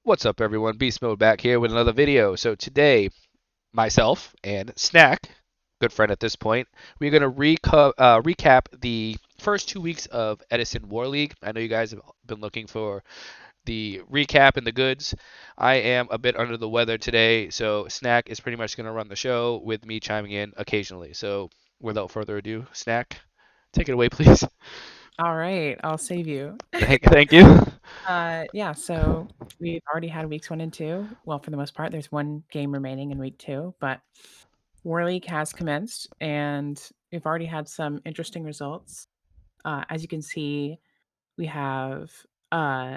What's up, everyone? Beast Mode back here with another video. So today, myself and Snack, good friend at this point, we're gonna recap the first 2 weeks of Edison War League. I know you guys have been looking for the recap and the goods. I am a bit under the weather today, so Snack is pretty much gonna run the show with me chiming in occasionally. So without further ado, Snack, take it away, please. All right, I'll save you. Thank you. Yeah, so we've already had weeks 1 and 2. Well, for the most part, there's 1 game remaining in week 2, but War League has commenced, and we've already had some interesting results. As you can see, we have uh,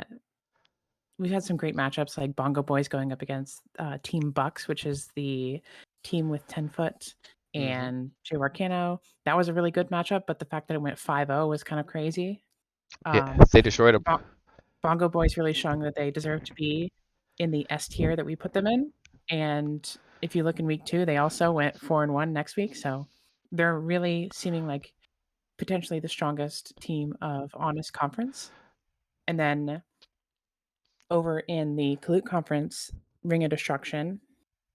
we've had some great matchups like Bongo Boys going up against Team Bucks, which is the team with 10-foot, hmm and Jay Arcano. That was a really good matchup, but the fact that it went 5-0 was kind of crazy. Yeah, Um, they destroyed him. Bongo Boys really showing that they deserve to be in the S tier that we put them in. And if you look in week 2, they also went 4-1 next week. So they're really seeming like potentially the strongest team of Honest Conference. And then over in the Kalut Conference, Ring of Destruction,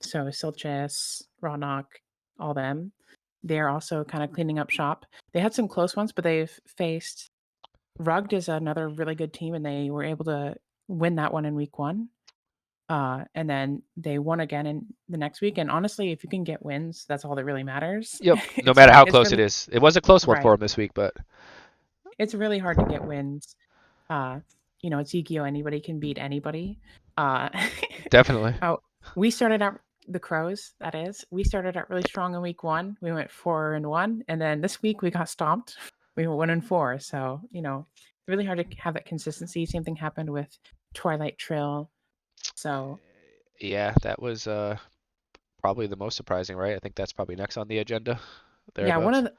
so Silchis, Rawnock, all them, they're also kind of cleaning up shop. They had some close ones, but they've faced Rugged is another really good team, and they were able to win that one in week 1. And then they won again in the next week. And honestly, if you can get wins, that's all that really matters. Yep, no it's matter how it's close it really is. It was a close one for right. him this week, but It's really hard to get wins. Uh, it's Yugioh. Anybody can beat anybody. Uh, definitely. oh, we started out the Crows. That is, we started out really strong in week 1. We went 4-1, and then this week we got stomped. We went 1-4. So really hard to have that consistency. Same thing happened with Twilight Trail. So Yeah, that was probably the most surprising, right? I think that's probably next on the agenda, yeah, thereabouts.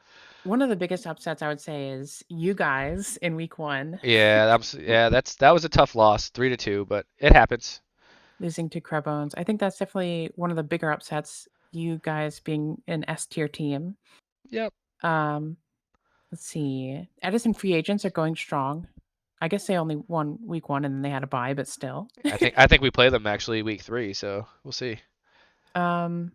one of the biggest upsets I would say is you guys in week 1 Yeah, that was a tough loss, 3-2, but it happens. losing to Crebones. I think that's definitely one of the bigger upsets. You guys being an S tier team. Yep. Um, let's see. Edison free agents are going strong. I guess they only won week 1 and then they had a bye, but still. I think we play them actually week 3, so we'll see. um,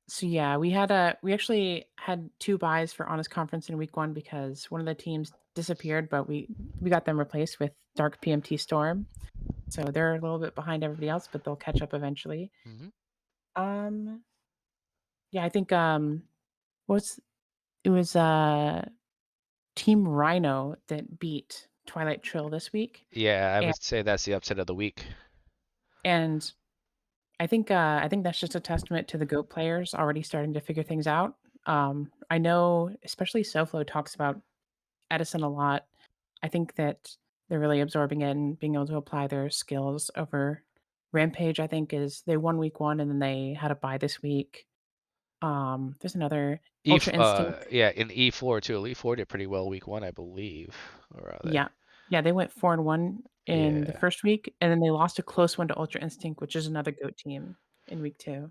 so yeah, we actually had 2 buys for Honest Conference in week 1 because one of the teams disappeared, but we got them replaced with Dark PMT Storm. So they're a little bit behind everybody else, but they'll catch up eventually. hmm Um, yeah, I think what's it was Team Rhino that beat Twilight Trill this week, Yeah, I and would say that's the upset of the week. and I think that's just a testament to the GOAT players already starting to figure things out. I know, especially SoFlo talks about Edison a lot. I think that they're really absorbing it and being able to apply their skills over Rampage. I think is they won week 1 and then they had a bye this week. There's another Ultra Instinct. Yeah, in E4 too. E4 did pretty well week 1, I believe. Or are they? Yeah. Yeah, they went 4-1 in the Yeah. first week, and then they lost a close one to Ultra Instinct, which is another GOAT team in week 2.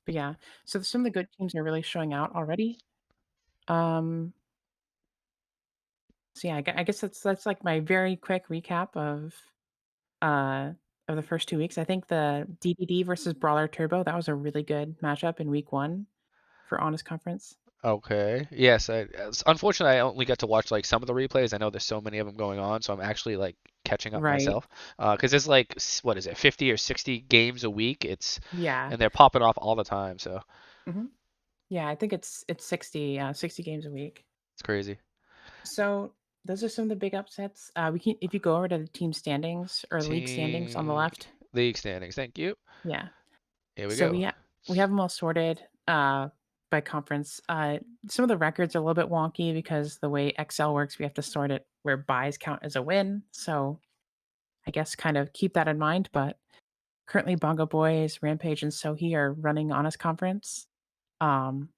But yeah, so some of the good teams are really showing out already. Um, so yeah, I guess that's like my very quick recap uh of the first 2 weeks. I think the DDD versus Brawler Turbo, that was a really good matchup in week 1 for Honest Conference. Okay. Yes, unfortunately I only got to watch like some of the replays. I know there's so many of them going on, so I'm actually like catching up Right. myself. Because it's like what is it, 50 or 60 games a week? Yeah. And they're popping off all the time, so Mhm. Yeah, I think it's 60 games a week. it's crazy. So those are some of the big upsets. We can if you go over to the team standings or the league standings on the Team left. league standings. Thank you. Yeah. Here we So go. we have them all sorted by conference. Some of the records are a little bit wonky because the way Excel works, we have to sort it where buys count as a win. So I guess kind of keep that in mind. But currently, Bongo Boys, Rampage, and Sohi are running Honest Conference. Um,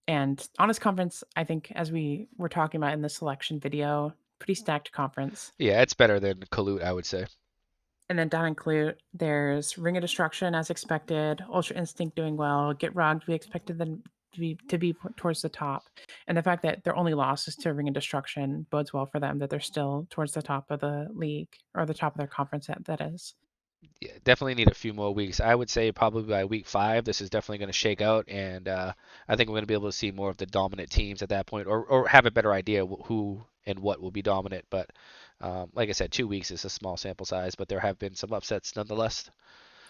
and Honest Conference, I think, as we were talking about in the selection video, pretty stacked conference. Yeah, it's better than Kalut, I would say. And then down in Clute, there's Ring of Destruction as expected, Ultra Instinct doing well, Get Rugged, we expected them to be towards the top. And the fact that their only loss is to Ring of Destruction bodes well for them that they're still towards the top of the league or the top of their conference that is. Yeah, definitely need a few more weeks. I would say probably by week 5, this is definitely going to shake out, and I think we're going to be able to see more of the dominant teams at that point, or have a better idea who and what will be dominant. But like I said, 2 weeks is a small sample size, but there have been some upsets nonetheless.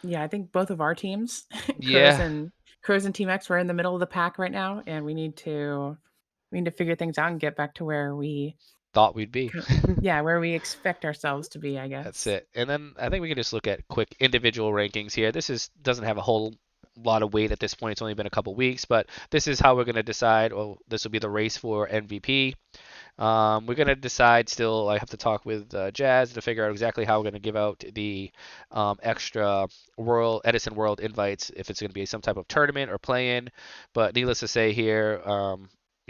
Yeah, I think both of our teams, Crows Yeah, and Crows and Team X, we're in the middle of the pack right now, and we need to figure things out and get back to where thought we'd be. yeah, where we expect ourselves to be, I That's guess. it. And then I think we can just look at quick individual rankings here. This is doesn't have a whole lot of weight at this point. It's only been a couple weeks, but this is how we're going to decide. Well, this will be the race for MVP. We're gonna decide still. I have to talk with Jazz to figure out exactly how we're gonna give out the extra World Edison World invites. If it's gonna be some type of tournament or play-in. But needless to say here,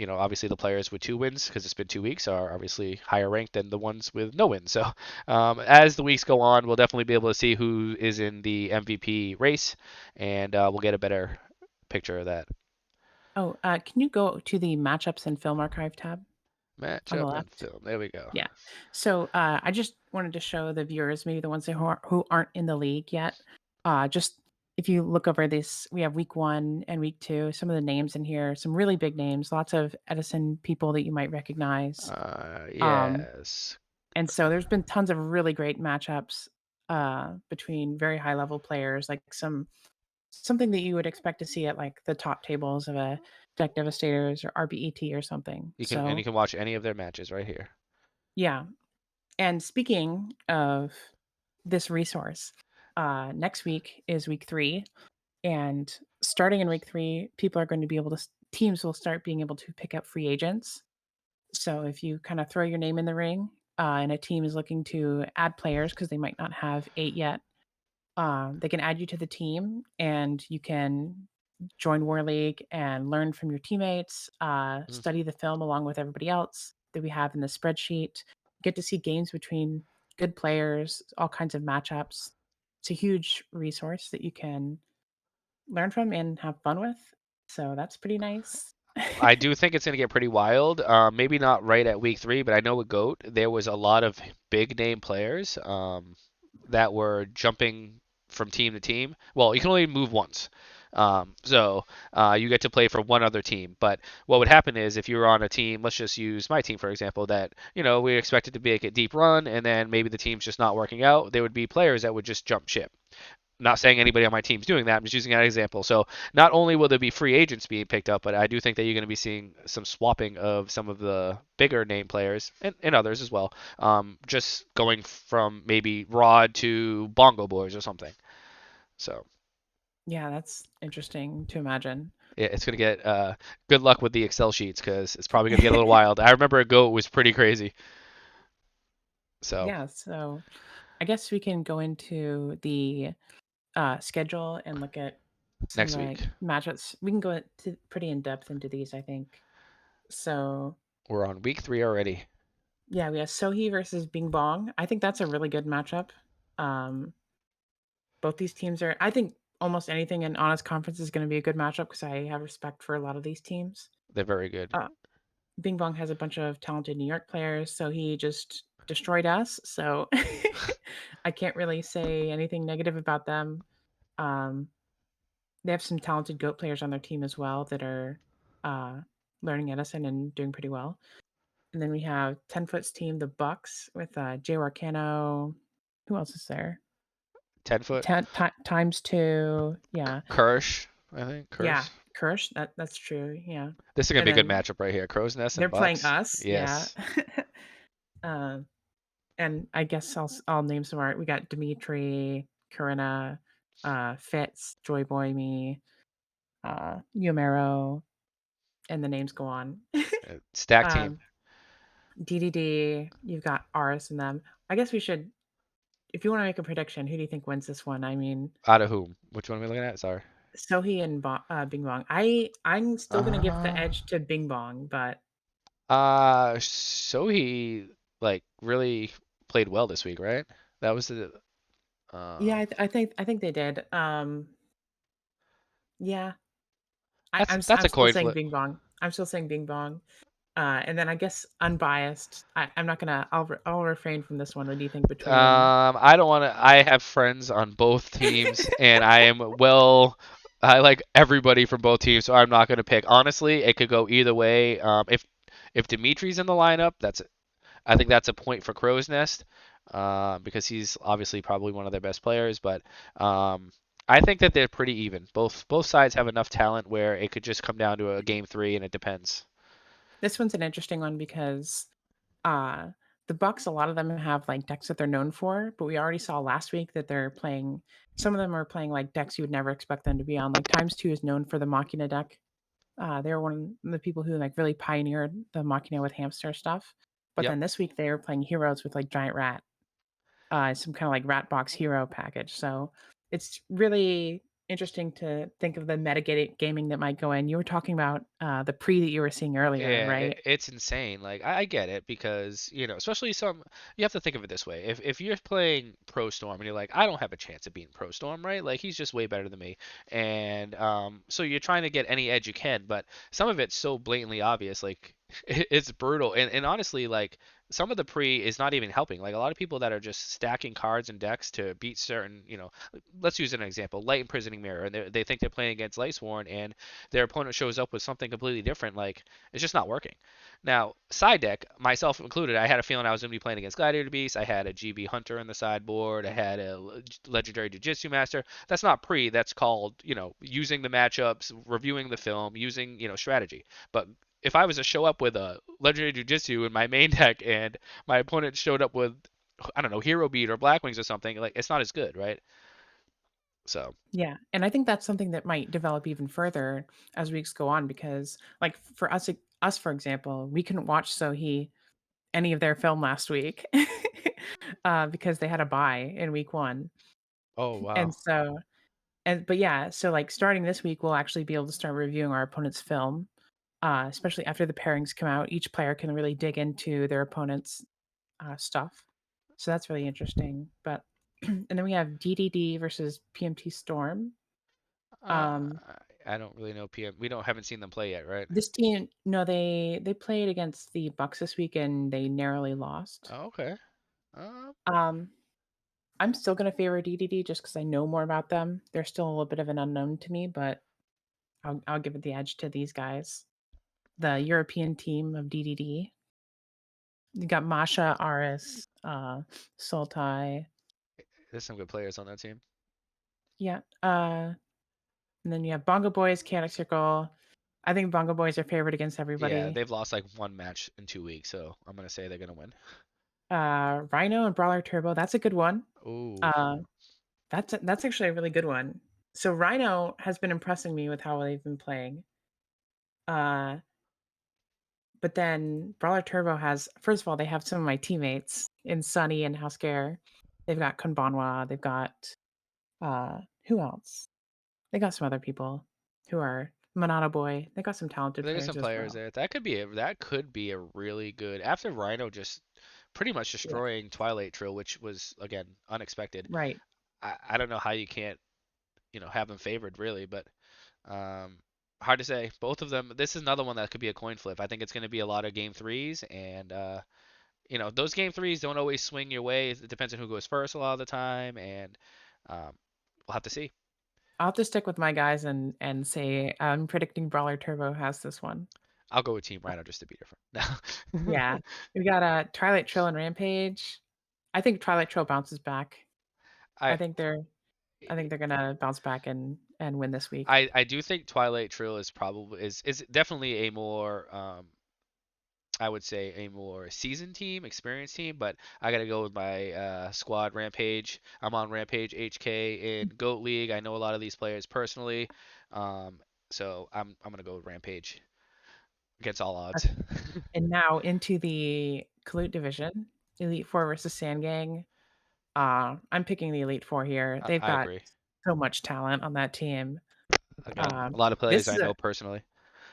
obviously the players with 2 wins, because it's been 2 weeks, are obviously higher ranked than the ones with no wins. So as the weeks go on, we'll definitely be able to see who is in the MVP race, and we'll get a better picture of that. Oh, can you go to the matchups and film archive tab on the Matchup and left? film. There we go. Yeah. So I just wanted to show the viewers, maybe the ones who aren't in the league yet, just if you look over this, we have week 1 and week 2. Some of the names in here, some really big names, lots of Edison people that you might recognize. Um, Yes. and so there's been tons of really great matchups between very high level players, like something that you would expect to see at like the top tables of a Deck Devastators or RBET or something. You So can watch any of their matches right here. yeah. And speaking of this resource, next week is week 3, and starting in week 3, people are going to be able to teams will start being able to pick up free agents. So if you kind of throw your name in the ring, and a team is looking to add players because they might not have 8 yet, they can add you to the team, and you can join War League and learn from your teammates, Hmm. study the film along with everybody else that we have in the spreadsheet, get to see games between good players, all kinds of matchups. It's a huge resource that you can learn from and have fun with. So that's pretty nice. I do think it's going to get pretty wild. Maybe not right at week 3, but I know with GOAT there was a lot of big name players that were jumping from team to team. Well, you can only move once. So you get to play for one other team. But what would happen is if you were on a team, let's just use my team for example, that we expected to make a deep run, and then maybe the team's just not working out. There would be players that would just jump ship. Not saying anybody on my team's doing that. I'm just using that example. So not only will there be free agents being picked up, but I do think that you're going to be seeing some swapping of some of the bigger name players and others as well. Just going from maybe Rod to Bongo Boys or something. So Yeah, that's interesting to imagine. yeah, it's going to get good luck with the Excel sheets because it's probably going to get a little wild. I remember a Goat was pretty crazy. So Yeah, so I guess we can go into the schedule and look at some of next the week matchups. We can go to pretty in depth into these, I think. So we're on week 3 already. yeah, we have Sohi versus Bing Bong. I think that's a really good matchup. Um, both these teams are. I think almost anything in Honest Conference is going to be a good matchup because I have respect for a lot of these teams. They're very good. Uh, Bing Bong has a bunch of talented New York players, so he just destroyed us. So I can't really say anything negative about them. Um, they have some talented goat players on their team as well that are uh, learning Edison and doing pretty well. And then we have 10 Foot's team, the Bucks, with Jay Arcano. Who else is there? 10 foot. Times two. Yeah. Kirsch, I think. Yeah. Kirsch. Kirsch. That's true. Yeah. This is gonna And be a good then matchup right here. Crow's Nest they're and playing Bucks. us. Yeah. Yes, uh, and I guess I'll name some art. We got Dimitri, Corinna, Fitz, Joy Boy, me, Yumero, and the names go on. stack team. um, DDD, you've got Aris in them. I guess we should, if you want to make a prediction, who do you think wins this one? I mean, Out of whom? Which one are we looking at? Sorry. Sohi and Bing Bong. I'm still gonna give the Uh, edge to Bing Bong, but so he like really played well this week, right? That was the yeah, um. I think they did. Yeah, That's a I'm still coin saying flip. Bing Bong. I'm still saying Bing Bong. And then I guess unbiased. I'm not gonna. I'll refrain from this one. What do you think between? I don't want to. I have friends on both teams, and I am well. I like everybody from both teams, so I'm not going to pick. Honestly, it could go either way. If Dimitri's in the lineup, I think that's a point for Crow's Nest, because he's obviously probably one of their best players. But I think that they're pretty even. Both sides have enough talent where it could just come down to a game three, and it depends. This one's an interesting one because uh the Bucks, a lot of them have like decks that they're known for, but we already saw last week that they're playing. Some of them are playing like decks you would never expect them to be on. Like Times Two is known for the Machina deck. They're one of the people who like really pioneered the Machina with hamster stuff. But Yep. then this week they were playing heroes with like giant rat, some kind of like rat box hero package. So it's really interesting to think of the gaming that might go in. You were talking about the pre that you were seeing earlier, Yeah, right? it's insane. Like I get it because especially you have to think of it this way. If you're playing Pro Storm and you're like, I don't have a chance of beating Pro Storm, right? Like he's just way better than me, and so you're trying to get any edge you can, but some of it's so blatantly obvious, like it's brutal. And honestly, like some of the pre is not even helping. Like a lot of people that are just stacking cards and decks to beat certain, let's use an example, Light Imprisoning Mirror, and they think they're playing against Lightsworn, and their opponent shows up with something completely different. Like it's just not working. Now, side deck, myself included, I had a feeling I was going to be playing against Gladiator Beast. I had a GB Hunter in the sideboard. I had a Legendary Jiu-Jitsu Master. That's not pre. That's called, using the matchups, reviewing the film, using, strategy. But if I was to show up with a Legendary Jiu-Jitsu in my main deck and my opponent showed up with, I don't know, Hero Beat or Black Wings or something, like it's not as good, right? So, Yeah, and I think that's something that might develop even further as weeks go on because, like, for us, for example, we couldn't watch Sohi any of their film last week because they had a bye in week 1. oh And wow. so but yeah, so, like, starting this week, we'll actually be able to start reviewing our opponent's film, especially after the pairings come out. Each player can really dig into their opponent's, stuff. So that's really interesting, but and then we have DDD versus PMT Storm. Uh, Um I don't really know PM. We don't haven't seen them play yet, right? This team no, they played against the Bucks this week and they narrowly lost. Oh, okay. Uh, Um, I'm still gonna favor DDD just because I know more about them. They're still a little bit of an unknown to me, but I'll give it the edge to these guys. The European team of DDD. You got Masha, Aris, Sultai. there's some good players on that team. Yeah. And then you have Bongo Boys, Chaotic Circle. I think Bongo Boys are favored against Yeah, everybody. they've lost like one match in 2 weeks, so I'm gonna say they're gonna win. Rhino and Brawler Turbo. That's a good one. Ooh, Uh, that's actually a really good one. So Rhino has been impressing me with how they've been playing. Uh, but then Brawler Turbo has first of all, they have some of my teammates in Sunny and Housegear. They've got Kunbanwa, they've got who else? They got some other people who are Monado Boy. They got some talented there's players some as players well. there. That could be a really good after Rhino just pretty much Yeah. destroying Twilight Trill, which was again unexpected. Right. I don't know how you can't have them favored really, but um, hard to say. Both of them. This is another one that could be a coin flip. I think it's going to be a lot of game threes, and those game threes don't always swing your way. It depends on who goes first a lot of the time, and um, we'll have to see. I'll have to stick with my guys and say I'm predicting Brawler Turbo has this one. I'll go with Team Rhino just to be different. Yeah. We got Twilight Trill and Rampage. I think Twilight Trail bounces back. I I think they're I think they're gonna bounce back and win this week. I do think Twilight Trill is definitely a more I would say a more seasoned team, experienced team, but I gotta go with my squad Rampage. I'm on Rampage HK in Goat League. I know a lot of these players personally, um, so I'm gonna go with Rampage against all odds. Okay. And now into the Kalut division, Elite Four versus Sandgang. I'm picking the Elite Four here. They've I got agree. so much talent on that team. Again, a lot of players This I is a know personally.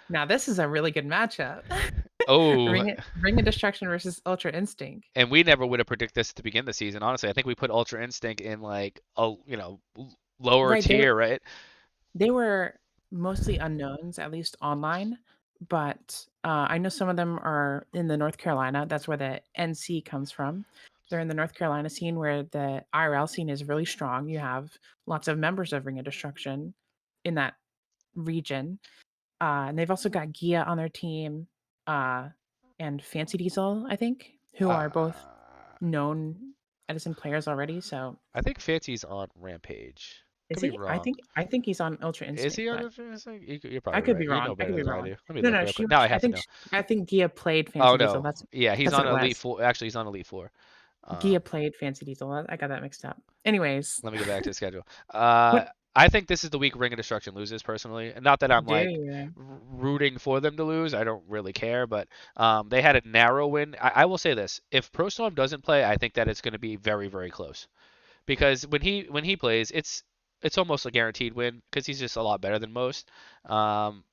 Now this is a really good matchup. Oh, Ring of Destruction versus Ultra Instinct. and we never would have predicted this to begin the season. Honestly, I think we put Ultra Instinct in like a lower Right, tier, right? they were mostly unknowns, at least online, but I know some of them are in the North Carolina. That's where the NC comes from. They're in the North Carolina scene where the IRL scene is really strong. You have lots of members of Ring of Destruction in that region. And they've also got Gia on their team, uh, and Fancy Diesel, I think, who are both Uh, known Edison players already. So I think Fancy's on Rampage. is Could be he? I wrong. think I think he's on Ultra Is Instinct, he on but Infinity? You're I probably could right. be You know wrong. I could better be than I wrong. do. Let me No, look no, real she. quick. Now I I have to think know. I think Gia played Oh Fancy Diesel. no. Yeah, he's That's what on it Elite was. Four. Actually, he's on Elite Four. Gia Um, played Fancy Diesel. I got that mixed up. Anyways, Let me get back to the schedule. Uh, what I think this is the week Ring of Destruction loses personally. And not that I'm do like you? rooting for them to lose. I don't really care, but they had a narrow win. I will say this: if Pro Storm doesn't play, I think that it's going to be very, very close. Because when he plays, it's almost a guaranteed win because he's just a lot better than most. And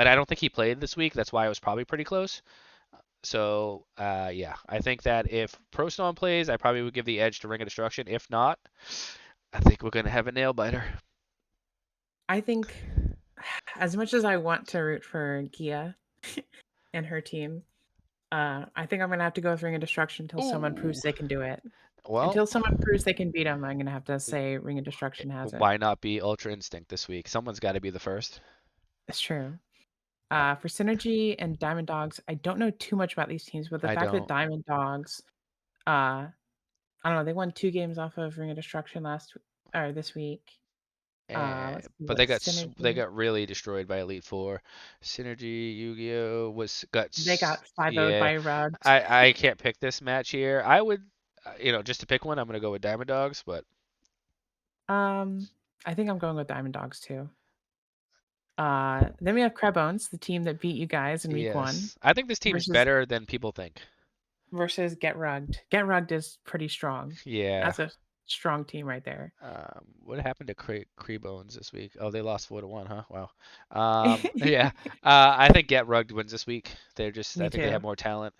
I don't think he played this week. That's why it was probably pretty close. So yeah, I think that if Pro Storm plays, I probably would give the edge to Ring of Destruction. If not, I think we're gonna have a nail biter. I think as much as I want to root for Gia and her team, I think I'm gonna have to go with Ring of Destruction until someone Ooh. proves they can do it. Well, Until someone proves they can beat them, I'm gonna have to say Ring of Destruction has it. why not be Ultra Instinct this week? Someone's got to be the first. It's true. I, For Synergy and Diamond Dogs, I don't know too much about these teams, but the I fact that don't. Diamond Dogs, I don't know, they won 2 games off of Ring of Destruction or this week. Let's see But what they Synergy. got really destroyed by Elite Four. Synergy, Yugioh was got They got 5-0'd yeah. by Rugged. I can't pick this match here. I would just to pick one, I'm gonna go with Diamond Dogs, but Um, I think I'm going with Diamond Dogs too. Then we have Crabbones, the team that beat you guys in week one, yes, I think this team's versus better than people think. Get Rugged. Get Rugged is pretty strong. Yeah. That's a strong team right there. What happened to Cree Bones this week? Oh, they lost 4-1, huh? Wow. Yeah. I think Get Rugged wins this week. I Me think they have too. more talent,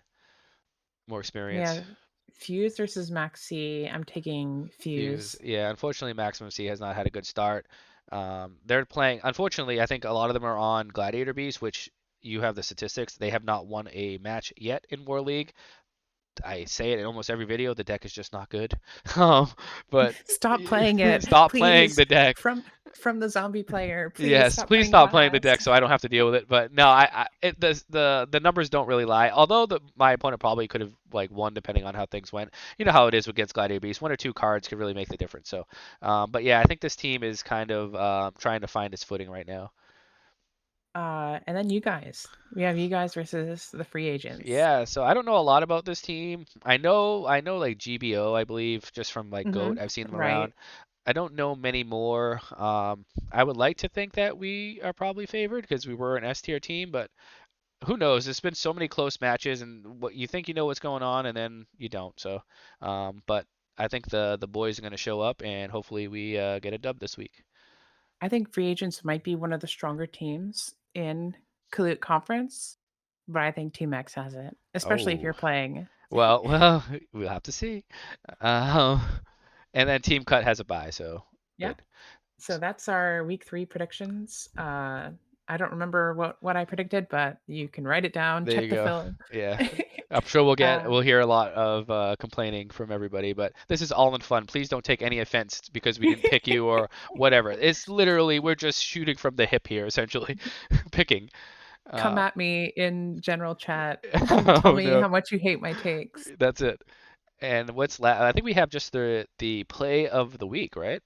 more We experience. have Fuse versus Maxi. I'm taking Fuse. Fuse. Yeah, unfortunately, Maximum C has not had a good start. They're playing. Unfortunately, I think a lot of them are on Gladiator Beast, which you have the statistics. They have not won a match yet in War League. I say it in almost every video. The deck is just not good. Um, but Stop playing it, stop playing please. the deck. From the zombie player, please Yes, stop please playing stop playing the class. deck so I don't have to deal with it. But no, the numbers don't really lie. Although my opponent probably could have like won depending on how things went. You know how it is against Gladiator Beast. One or two cards could really make the difference. So, but yeah, I think this team is kind of trying to find its footing right now. And then you guys. We have you guys versus the free agents. Yeah, so I don't know a lot about this team. I know like GBO, I believe, just from like Mm-hmm. GOAT. I've seen them around. Right. I don't know many more. I would like to think that we are probably favored because we were an S tier team, but who knows? There's been so many close matches, and what you think you know what's going on, and then you don't. So, but I think the boys are going to show up, and hopefully we get a dub this week. I think free agents might be one of the stronger teams in Kahoot Conference, but I think Team X has it, especially if Oh, you're playing. well, we'll have to see. Um, and then Team Cut has a bye, so Yeah. good. So that's our week 3 predictions. I don't remember what I predicted, but you can write it down, There check you the go. film. Yeah. I'm sure uh, we'll hear a lot of complaining from everybody, but this is all in fun. Please don't take any offense because we didn't pick you or whatever. It's literally we're just shooting from the hip here, essentially, picking. Come Uh, at me in general chat and tell oh me no, how much you hate my takes. that's it. And I think we have just the play of the week, right?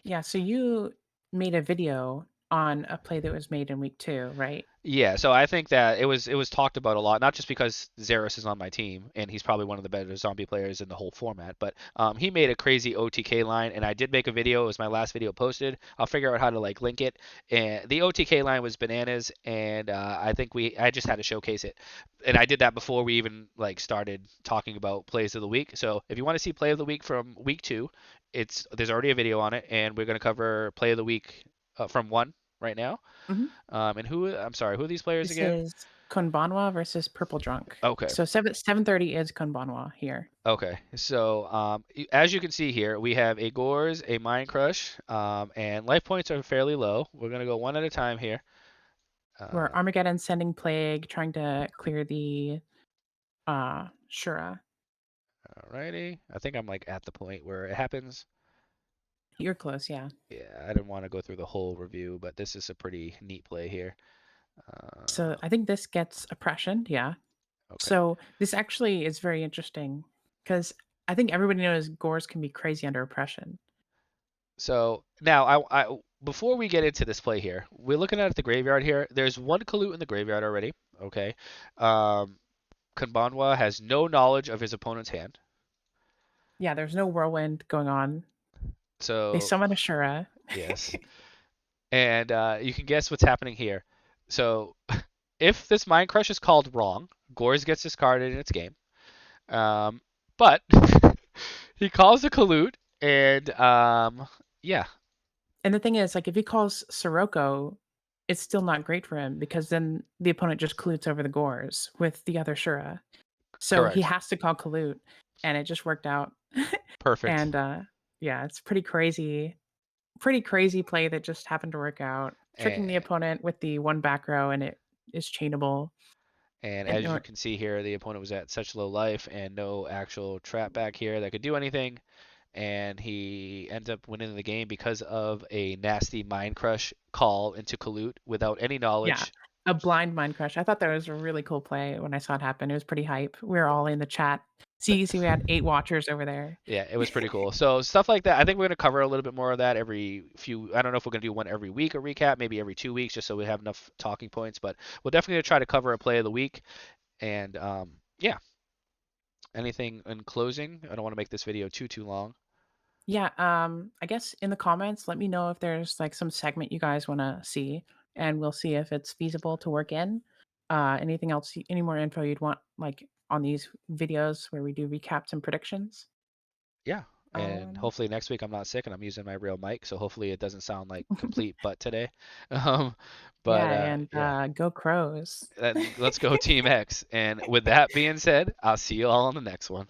Yeah, so you made a video on a play that was made in week 2, right? Yeah, so I think that it was talked about a lot, not just because Zeros is on my team and he's probably one of the better zombie players in the whole format, but he made a crazy OTK line, and I did make a video. It was my last video posted. I'll figure out how to like link it. And the OTK line was bananas, and I think I just had to showcase it, and I did that before we even like started talking about plays of the week. So if you want to see play of the week from week 2, there's already a video on it, and we're gonna cover play of the week from 1 right now. Mhm. And I'm sorry, who are these players This again? is Konbanwa versus Purple Drunk. Okay. So 7:30 is Konbanwa here. Okay. So, as you can see here, we have a Gores, a Mind Crush, and life points are fairly low. We're gonna go one at a time here. Where Um, Armageddon's sending Plague, trying to clear the Shura. Alrighty. I think I'm like at the point where it happens. You're close, yeah. Yeah, I didn't want to go through the whole review, but this is a pretty neat play here. So Uh, I think this gets oppression, yeah. okay. So this actually is very interesting because I think everybody knows Gores can be crazy under oppression. So now before we get into this play here, we're looking at the graveyard here. There's one Kalut in the graveyard already. Okay. Um, Kanbanwa has no knowledge of his opponent's hand. Yeah, there's no whirlwind going on. They So summon Ashura. yes. And you can guess what's happening here. So if this Mind Crush is called wrong, Gores gets discarded in its game. Um, but he calls a Kalut, and yeah, And the thing is, like, if he calls Sirocco, it's still not great for him because then the opponent just Kalutes over the Gores with the other Shura. So he correct, has to call Kalut, and it just worked out. perfect, And yeah, it's pretty crazy play that just happened to work out, tricking the and opponent with the one back row, and it is chainable. and And as you can see here, the opponent was at such low life and no actual trap back here that could do anything, and he ends up winning the game because of a nasty Mind Crush call into Kalut without any yeah, knowledge. a blind mind crush. I thought that was a really cool play when I saw it happen. It was pretty hype. We were all in the chat. See, we had 8 watchers over there. Yeah, it was pretty cool. So stuff like that. I think we're gonna cover a little bit more of that every few. I don't know if we're gonna do one every week, a recap, maybe every 2 weeks, just so we have enough talking points. But we'll definitely try to cover a play of the week. And yeah, anything in closing? I don't want to make this video too long. Yeah, I guess in the comments, let me know if there's like some segment you guys want to see, and we'll see if it's feasible to work in. Anything else, any more info you'd want like on these videos where we do recaps and predictions? Yeah, and Um, hopefully next week I'm not sick and I'm using my real mic, so hopefully it doesn't sound like complete butt today. Um, but yeah, and yeah, go Crows. and let's go Team X. And with that being said, I'll see you all on the next one.